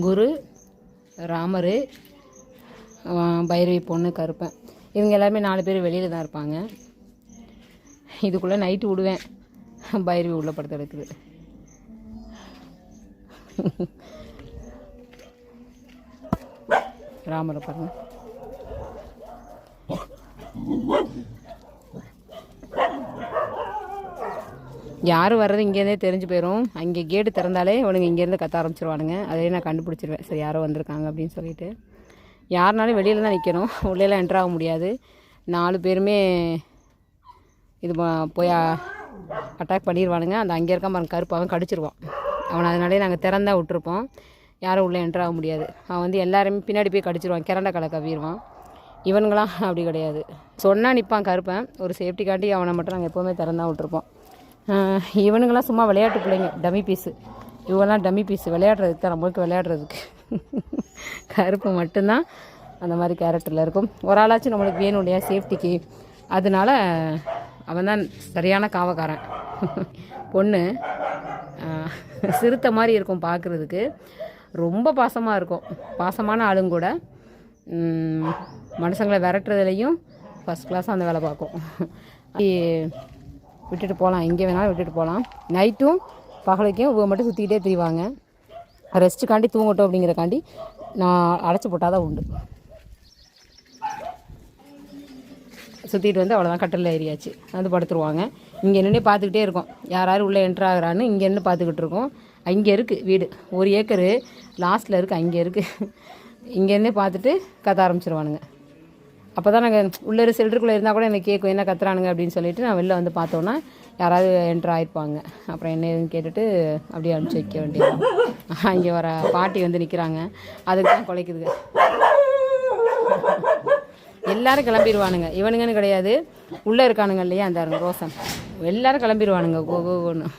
குரு, ராமர், பைரவி பொண்ணு, கருப்பன். இவங்க எல்லாருமே 4 பேர் வெளியில் தான் இருப்பாங்க. இதுக்குள்ளே நைட்டு விடுவேன். பைரவி உள்ள படுத்து எடுக்குது. ராமரை பாருங்க. யார் வர்றது இங்கேருந்தே தெரிஞ்சு போயிடும். அங்கே கேட்டு திறந்தாலே இவனுங்க இங்கேருந்து கத்த ஆரம்பிச்சிருவானுங்க. அதே நான் கண்டுபிடிச்சிருவேன். சரி, யாரோ வந்திருக்காங்க அப்படின்னு சொல்லிட்டு. யாருனாலும் வெளியில் தான் நிற்கணும், உள்ளேலாம் என்ட்ரு ஆக முடியாது. 4 பேருமே இது போய் அட்டாக் பண்ணிடுவானுங்க. அந்த அங்கே இருக்க பாருங்க, கருப்பு, அவன் கடிச்சிருவான். அவனை அதனாலே நாங்கள் திறந்தா விட்டுருப்போம். யாரும் உள்ளே என்ட்ரு ஆக முடியாது. அவன் வந்து எல்லாருமே பின்னாடி போய் கடிச்சிருவான், கிரண்ட கலை கவிடுவான். இவனுங்களாம் அப்படி கிடையாது. சொன்னால் நிற்பான் கருப்பேன். ஒரு சேஃப்டிக்காண்டி அவனை மட்டும் நாங்கள் எப்போவுமே திறந்தா விட்டுருப்போம். இவனுங்களாம் சும்மா விளையாட்டு பிள்ளைங்க, டம்மி பீஸு. இவங்கெல்லாம் டம்மி பீஸு, விளையாடுறதுக்கு தான், நம்மளுக்கு விளையாடுறதுக்கு. கருப்பு மட்டும்தான் அந்த மாதிரி கேரக்டரில் இருக்கும். ஒரு ஆளாச்சும் நம்மளுக்கு வேணும் இல்லையா, சேஃப்டிக்கு. அதனால அவன் தான் சரியான காவக்காரன். பொண்ணு சிறுத்தை மாதிரி இருக்கும் பார்க்குறதுக்கு, ரொம்ப பாசமாக இருக்கும். பாசமான ஆளுங்க கூட. மனுஷங்களை விரட்டுறதுலையும் ஃபஸ்ட் கிளாஸாக அந்த வேலை பார்க்கும். விட்டுட்டு போகலாம், எங்கே வேணாலும் விட்டுட்டு போகலாம். நைட்டும் பகலுக்கும் இவங்க மட்டும் சுற்றிக்கிட்டே திரிவாங்க. ரெஸ்ட்டுக்காண்டி தூங்கட்டும் அப்படிங்கிறக்காண்டி நான் அடைச்சி போட்டால் தான் உண்டு. சுற்றிட்டு வந்து அவ்வளோதான், கட்டில் ஏறியாச்சு, வந்து படுத்துருவாங்க. இங்கே நின்று பார்த்துக்கிட்டே இருக்கோம், யார் உள்ளே என்ட்ரு ஆகிறான்னு. இங்கே நின்று பார்த்துக்கிட்டு இருக்கோம். அங்கே இருக்குது வீடு, 1 ஏக்கரு லாஸ்ட்டில் இருக்குது, அங்கே இருக்குது. இங்கேருந்தே பார்த்துட்டு கத்த ஆரம்பிச்சிருவானுங்க. அப்போ தான் நாங்கள் உள்ளே செல்டருக்குள்ளே இருந்தால் கூட எனக்கு கேட்கும், என்ன கத்துறானுங்க அப்படின்னு சொல்லிட்டு நான் வெளில வந்து பார்த்தோன்னா யாராவது என்ட்ரு ஆகிருப்பாங்க. அப்புறம் என்ன ஏதுன்னு கேட்டுட்டு அப்படியே அனுப்பிச்சி வைக்க வேண்டியது. இங்கே வர பாட்டி வந்து நிற்கிறாங்க, அதுக்கு தான் குலைக்குதுங்க. எல்லோரும் கிளம்பிடுவானுங்க. இவனுங்கன்னு கிடையாது, உள்ளே இருக்கானுங்க இல்லையா, அந்த ரோசன், எல்லோரும் கிளம்பிடுவானுங்க. கோன்னு